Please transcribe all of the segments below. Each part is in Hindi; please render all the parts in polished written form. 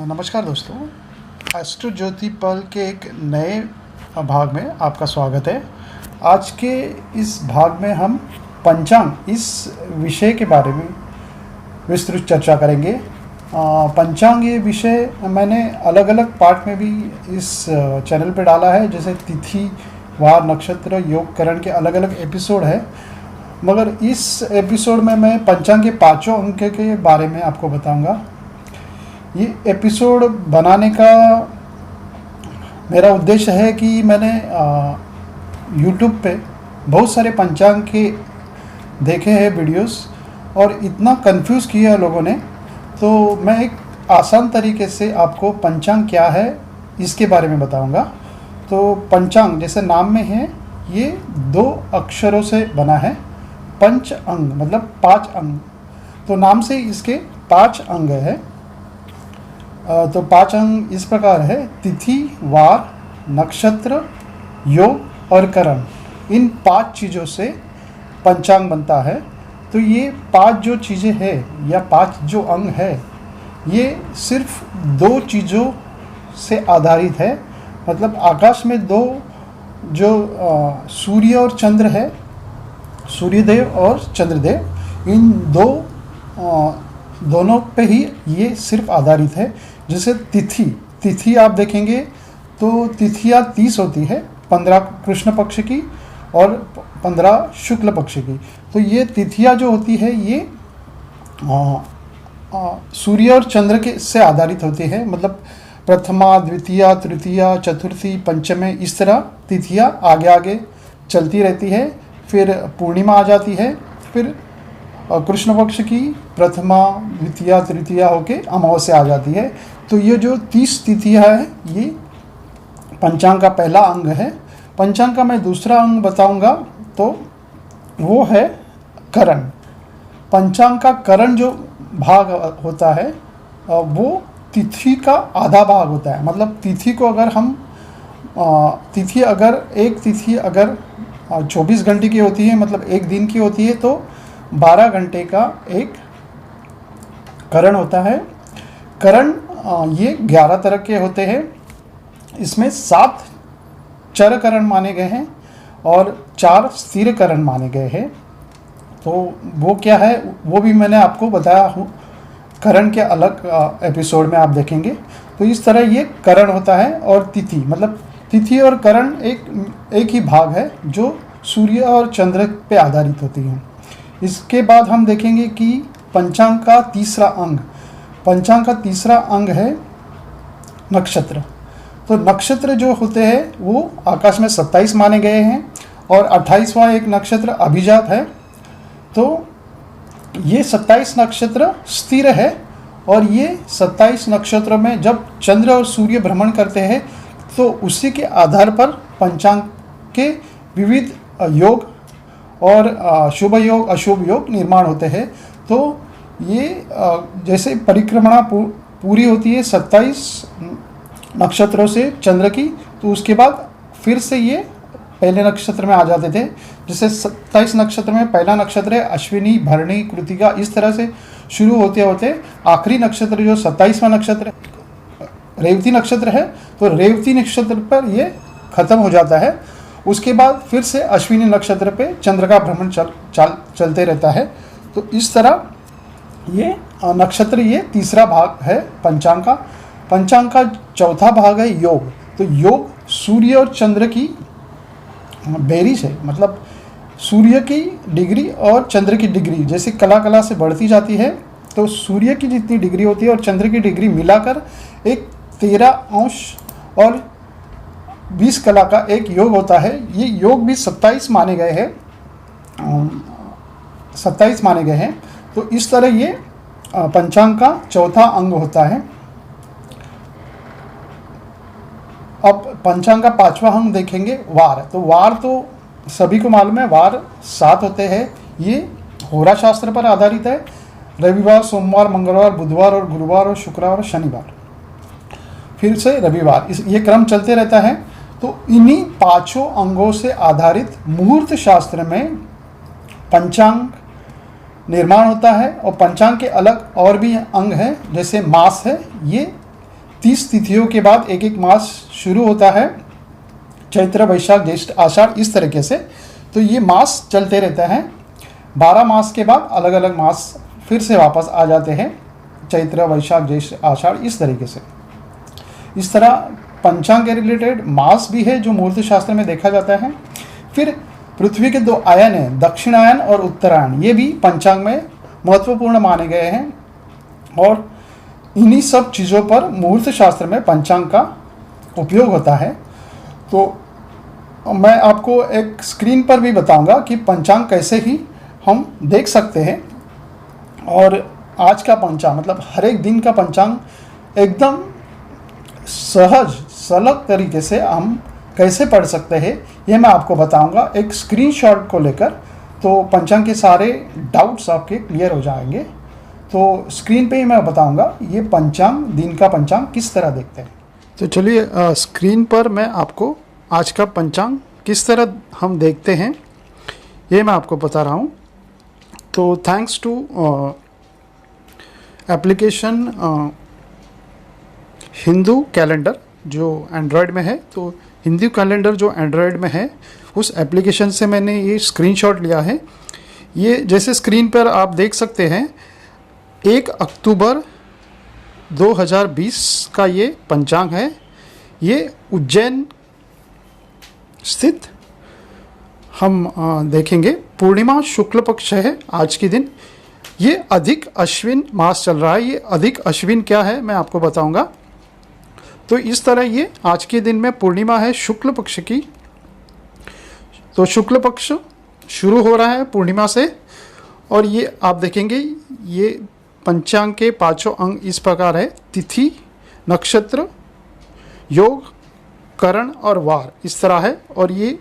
नमस्कार दोस्तों, एस्ट्रो ज्योति पल के एक नए भाग में आपका स्वागत है। आज के इस भाग में हम पंचांग इस विषय के बारे में विस्तृत चर्चा करेंगे। पंचांग ये विषय मैंने अलग अलग पार्ट में भी इस चैनल पे डाला है, जैसे तिथि, वार, नक्षत्र, योग, करण के अलग अलग एपिसोड है। मगर इस एपिसोड में मैं पंचांग के पाँचों अंक के बारे में आपको बताऊंगा। ये एपिसोड बनाने का मेरा उद्देश्य है कि मैंने यूट्यूब पे बहुत सारे पंचांग के देखे हैं वीडियोस और इतना कंफ्यूज किया लोगों ने, तो मैं एक आसान तरीके से आपको पंचांग क्या है इसके बारे में बताऊंगा। तो पंचांग जैसे नाम में है, ये 2 अक्षरों से बना है। पंच अंग मतलब 5 अंग, तो नाम से इसके 5 अंग है। तो 5 अंग इस प्रकार है: तिथि, वार, नक्षत्र, योग और करण। इन 5 चीज़ों से पंचांग बनता है। तो ये 5 जो चीज़ें हैं या 5 जो अंग है, ये सिर्फ 2 चीज़ों से आधारित है। मतलब आकाश में 2 जो सूर्य और चंद्र है, सूर्यदेव और चंद्रदेव, इन दोनों पे ही ये सिर्फ आधारित है। जैसे तिथि आप देखेंगे तो तिथियाँ 30 होती है, 15 कृष्ण पक्ष की और 15 शुक्ल पक्ष की। तो ये तिथियाँ जो होती है ये सूर्य और चंद्र के से आधारित होती है। मतलब प्रथमा, द्वितीया, तृतीया, चतुर्थी, पंचमी, इस तरह तिथियाँ आगे आगे चलती रहती है। फिर पूर्णिमा आ जाती है, फिर कृष्ण पक्ष की प्रथमा, द्वितीया, तृतीया होके अमावस्या आ जाती है। तो ये जो 30 तिथियाँ है, ये पंचांग का पहला अंग है। पंचांग का मैं दूसरा अंग बताऊंगा, तो वो है करण। पंचांग का करण जो भाग होता है वो तिथि का आधा भाग होता है। मतलब तिथि को अगर हम एक तिथि अगर 24 घंटे की होती है, मतलब एक दिन की होती है, तो 12 घंटे का एक करण होता है। करण ये 11 तरह के होते हैं। इसमें 7 चर करण माने गए हैं और 4 स्थिर करण माने गए हैं। तो वो क्या है वो भी मैंने आपको बताया हूँ, करण के अलग एपिसोड में आप देखेंगे। तो इस तरह ये करण होता है। और तिथि मतलब तिथि और करण एक ही भाग है जो सूर्य और चंद्र पे आधारित होती है। इसके बाद हम देखेंगे कि पंचांग का तीसरा अंग, पंचांग का तीसरा अंग है नक्षत्र। तो नक्षत्र जो होते हैं वो आकाश में 27 माने गए हैं और 28वां एक नक्षत्र अभिजात है। तो ये 27 नक्षत्र स्थिर है और ये 27 नक्षत्रों में जब चंद्र और सूर्य भ्रमण करते हैं तो उसी के आधार पर पंचांग के विविध योग और शुभ योग, अशुभ योग निर्माण होते हैं। तो ये जैसे परिक्रमा पूरी होती है 27 नक्षत्रों से चंद्र की, तो उसके बाद फिर से ये पहले नक्षत्र में आ जाते थे। जैसे 27 नक्षत्र में पहला नक्षत्र है अश्विनी, भरणी, कृतिका, इस तरह से शुरू होते होते आखिरी नक्षत्र जो 27वां नक्षत्र रेवती नक्षत्र है, तो रेवती नक्षत्र पर ये खत्म हो जाता है। उसके बाद फिर से अश्विनी नक्षत्र पे चंद्र का भ्रमण चलते रहता है। तो इस तरह ये नक्षत्र, ये तीसरा भाग है पंचांग का। पंचांग का चौथा भाग है योग। तो योग सूर्य और चंद्र की बेरीज है। मतलब सूर्य की डिग्री और चंद्र की डिग्री जैसे कला से बढ़ती जाती है, तो सूर्य की जितनी डिग्री होती है और चंद्र की डिग्री मिलाकर एक 13 अंश और 20 कला का एक योग होता है। ये योग भी 27 माने गए हैं, 27 माने गए हैं। तो इस तरह ये पंचांग का चौथा अंग होता है। अब पंचांग का 5वां अंग देखेंगे, वार। तो वार तो सभी को मालूम है, वार 7 होते हैं। ये होरा शास्त्र पर आधारित है। रविवार, सोमवार, मंगलवार, बुधवार और गुरुवार और शुक्रवार और शनिवार, फिर से रविवार, ये क्रम चलते रहता है। तो इन्हीं 5 अंगों से आधारित मुहूर्त शास्त्र में पंचांग निर्माण होता है। और पंचांग के अलग और भी अंग हैं, जैसे मास है, ये 30 तिथियों के बाद एक एक मास शुरू होता है, चैत्र वैशाख ज्येष्ठ आषाढ़ इस तरीके से। तो ये मास चलते रहते हैं। 12 मास के बाद अलग अलग मास फिर से वापस आ जाते हैं, चैत्र वैशाख ज्येष्ठ आषाढ़ इस तरीके से। इस तरह पंचांग के रिलेटेड मास भी है जो मुहूर्त शास्त्र में देखा जाता है। फिर पृथ्वी के 2 आयन हैं, दक्षिणायन और उत्तरायण, ये भी पंचांग में महत्वपूर्ण माने गए हैं। और इन्हीं सब चीज़ों पर मुहूर्त शास्त्र में पंचांग का उपयोग होता है। तो मैं आपको एक स्क्रीन पर भी बताऊंगा कि पंचांग कैसे ही हम देख सकते हैं। और आज का पंचांग मतलब हर एक दिन का पंचांग एकदम सहज सरल तरीके से हम कैसे पढ़ सकते हैं, ये मैं आपको बताऊंगा एक स्क्रीनशॉट को लेकर। तो पंचांग के सारे डाउट्स आपके क्लियर हो जाएंगे। तो स्क्रीन पे ही मैं बताऊंगा ये पंचांग, दिन का पंचांग किस तरह देखते हैं। तो चलिए स्क्रीन पर मैं आपको आज का पंचांग किस तरह हम देखते हैं ये मैं आपको बता रहा हूँ। तो thanks to application Hindu calendar जो एंड्रॉयड में है, तो हिंदू कैलेंडर जो एंड्रॉयड में है उस एप्लीकेशन से मैंने ये स्क्रीनशॉट लिया है। ये जैसे स्क्रीन पर आप देख सकते हैं 1 अक्टूबर 2020 का ये पंचांग है। ये उज्जैन स्थित हम देखेंगे पूर्णिमा शुक्ल पक्ष है आज के दिन। ये अधिक अश्विन मास चल रहा है। ये अधिक अश्विन क्या है मैं आपको बताऊंगा। तो इस तरह ये आज के दिन में पूर्णिमा है शुक्ल पक्ष की। तो शुक्ल पक्ष शुरू हो रहा है पूर्णिमा से। और ये आप देखेंगे ये पंचांग के 5 अंग इस प्रकार है, तिथि, नक्षत्र, योग, करण और वार इस तरह है। और ये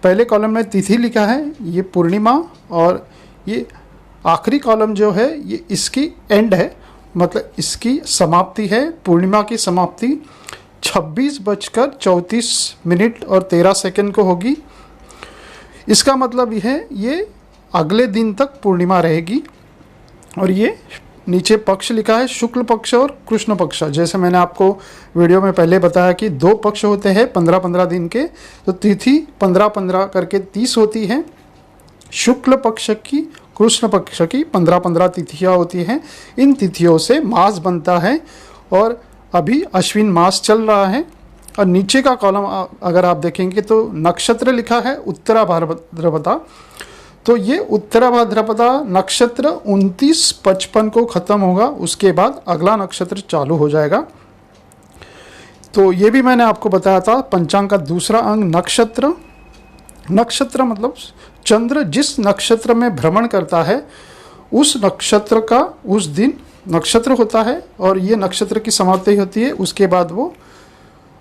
पहले कॉलम में तिथि लिखा है, ये पूर्णिमा, और ये आखिरी कॉलम जो है ये इसकी एंड है, मतलब इसकी समाप्ति है। पूर्णिमा की समाप्ति 26:34 और 13 सेकंड को होगी। इसका मतलब यह है ये अगले दिन तक पूर्णिमा रहेगी। और ये नीचे पक्ष लिखा है शुक्ल पक्ष और कृष्ण पक्ष। जैसे मैंने आपको वीडियो में पहले बताया कि 2 पक्ष होते हैं 15-15 दिन के। तो तिथि 15-15 करके 30 होती है। शुक्ल पक्ष की, कृष्ण पक्ष की 15-15 तिथियाँ होती हैं। इन तिथियों से मास बनता है। और अभी अश्विन मास चल रहा है। और नीचे का कॉलम अगर आप देखेंगे तो नक्षत्र लिखा है उत्तरा भाद्रपदा। तो ये उत्तरा भाद्रपदा नक्षत्र 29:55 को ख़त्म होगा, उसके बाद अगला नक्षत्र चालू हो जाएगा। तो ये भी मैंने आपको बताया था। पंचांग का दूसरा अंग नक्षत्र। नक्षत्र मतलब चंद्र जिस नक्षत्र में भ्रमण करता है उस नक्षत्र का उस दिन नक्षत्र होता है। और ये नक्षत्र की समाप्ति होती है, उसके बाद वो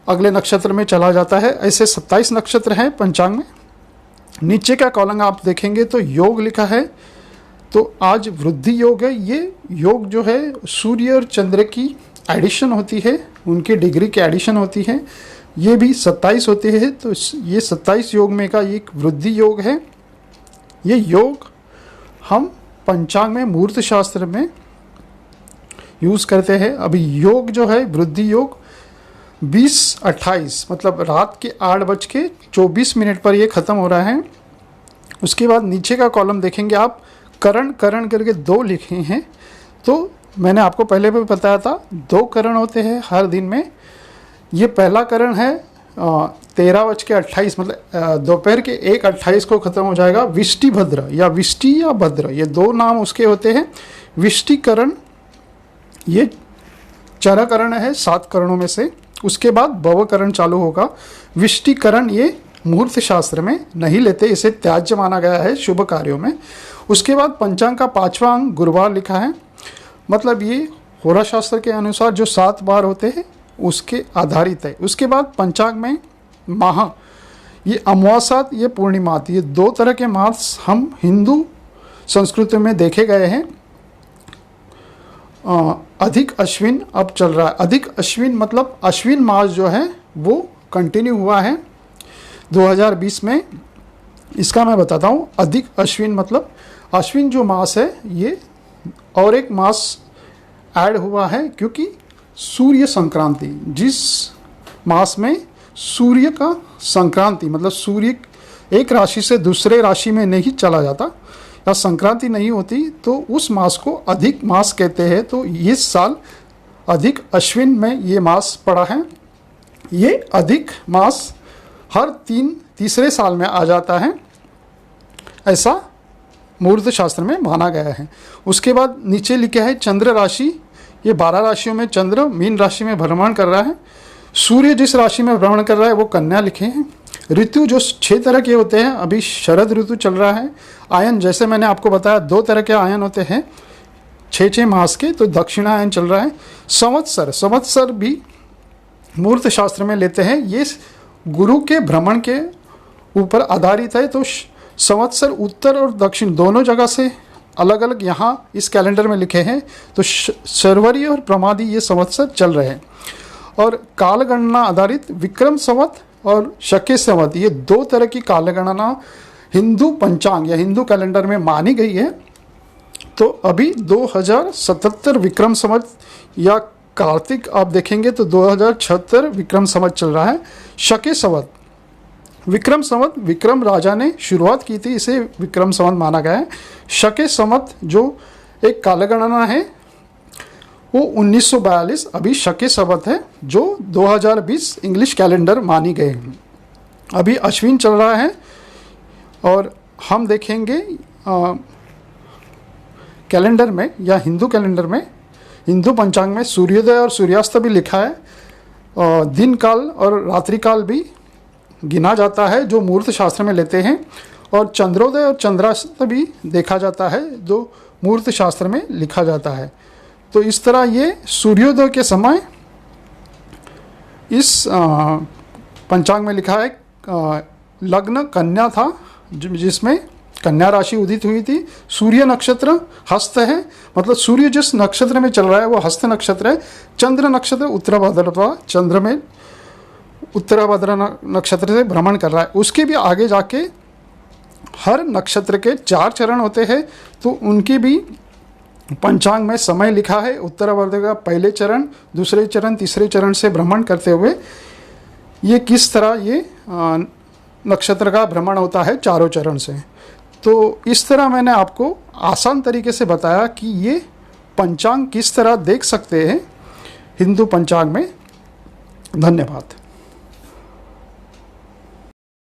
अगले नक्षत्र में चला जाता है। ऐसे 27 नक्षत्र हैं पंचांग में। नीचे का कॉलम आप देखेंगे तो योग लिखा है। तो आज वृद्धि योग है। ये योग जो है सूर्य और चंद्र की एडिशन होती है, उनकी डिग्री की एडिशन होती है। ये भी 27 होते हैं। तो ये 27 योग में का एक वृद्धि योग है। ये योग हम पंचांग में मुहूर्त शास्त्र में यूज़ करते हैं। अभी योग जो है वृद्धि योग 20:28 मतलब रात के 8:24 पर ये ख़त्म हो रहा है। उसके बाद नीचे का कॉलम देखेंगे आप, करण करके 2 लिखे हैं। तो मैंने आपको पहले भी बताया था 2 करण होते हैं हर दिन में। ये पहला करण है 13:28 मतलब दोपहर के 1:28 को ख़त्म हो जाएगा। विष्टि भद्र या विष्टि या भद्र, ये 2 नाम उसके होते हैं। विष्टिकरण ये चरकरण है 7 करणों में से। उसके बाद भवकरण चालू होगा। विष्टिकरण ये मुहूर्त शास्त्र में नहीं लेते, इसे त्याज्य माना गया है शुभ कार्यों में। उसके बाद पंचांग का 5वां अंग गुरुवार लिखा है, मतलब ये होरा शास्त्र के अनुसार जो 7 बार होते हैं उसके आधारित है। उसके बाद पंचांग में माह, ये अमावस्या, ये पूर्णिमा, ये 2 तरह के मास हम हिंदू संस्कृति में देखे गए हैं। अधिक अश्विन अब चल रहा है। अधिक अश्विन मतलब अश्विन मास जो है वो कंटिन्यू हुआ है 2020 में। इसका मैं बताता हूँ। अधिक अश्विन मतलब अश्विन जो मास है ये और एक मास ऐड हुआ है, क्योंकि सूर्य संक्रांति, जिस मास में सूर्य का संक्रांति मतलब सूर्य एक राशि से दूसरे राशि में नहीं चला जाता या संक्रांति नहीं होती, तो उस मास को अधिक मास कहते हैं। तो इस साल अधिक अश्विन में ये मास पड़ा है। ये अधिक मास हर तीसरे साल में आ जाता है, ऐसा मुहूर्त शास्त्र में माना गया है। उसके बाद नीचे लिखा है चंद्र राशि। ये 12 राशियों में चंद्र मीन राशि में भ्रमण कर रहा है। सूर्य जिस राशि में भ्रमण कर रहा है वो कन्या लिखे हैं। ऋतु जो 6 तरह के होते हैं, अभी शरद ऋतु चल रहा है। आयन जैसे मैंने आपको बताया 2 तरह के आयन होते हैं 6 मास के, तो दक्षिणायन चल रहा है। संवत्सर भी मुहूर्त शास्त्र में लेते हैं। ये गुरु के भ्रमण के ऊपर आधारित है। तो संवत्सर उत्तर और दक्षिण दोनों जगह से अलग अलग यहाँ इस कैलेंडर में लिखे हैं। तो शर्वरी और प्रमादी ये संवत्सर चल रहे हैं। और कालगणना आधारित विक्रम संवत और शके संवत, ये 2 तरह की कालगणना हिंदू पंचांग या हिंदू कैलेंडर में मानी गई है। तो अभी 2077 विक्रम संवत या कार्तिक आप देखेंगे तो 2076 विक्रम संवत चल रहा है। शके संवत, विक्रम संवत विक्रम राजा ने शुरुआत की थी, इसे विक्रम संवत माना गया है। शके संवत जो एक कालगणना है वो 1942 अभी शके संवत है, जो 2020 इंग्लिश कैलेंडर मानी गए हैं। अभी अश्विन चल रहा है और हम देखेंगे कैलेंडर में या हिंदू कैलेंडर में, हिंदू पंचांग में सूर्योदय और सूर्यास्त भी लिखा है। दिन काल और रात्रि काल भी गिना जाता है जो मुहूर्त शास्त्र में लेते हैं। और चंद्रोदय और चंद्रास्त भी देखा जाता है जो मुहूर्त शास्त्र में लिखा जाता है। तो इस तरह ये सूर्योदय के समय इस पंचांग में लिखा है लग्न कन्या था, जिसमें कन्या राशि उदित हुई थी। सूर्य नक्षत्र हस्त है, मतलब सूर्य जिस नक्षत्र में चल रहा है वो हस्त नक्षत्र है। चंद्र नक्षत्र उत्तराभाद्र, चंद्र में उत्तराभाद्र नक्षत्र से भ्रमण कर रहा है। उसके भी आगे जाके हर नक्षत्र के 4 चरण होते हैं, तो उनकी भी पंचांग में समय लिखा है। उत्तराभाद्र का पहले चरण, दूसरे चरण, तीसरे चरण से भ्रमण करते हुए ये किस तरह ये नक्षत्र का भ्रमण होता है 4 चरण से। तो इस तरह मैंने आपको आसान तरीके से बताया कि ये पंचांग किस तरह देख सकते हैं हिंदू पंचांग में। धन्यवाद।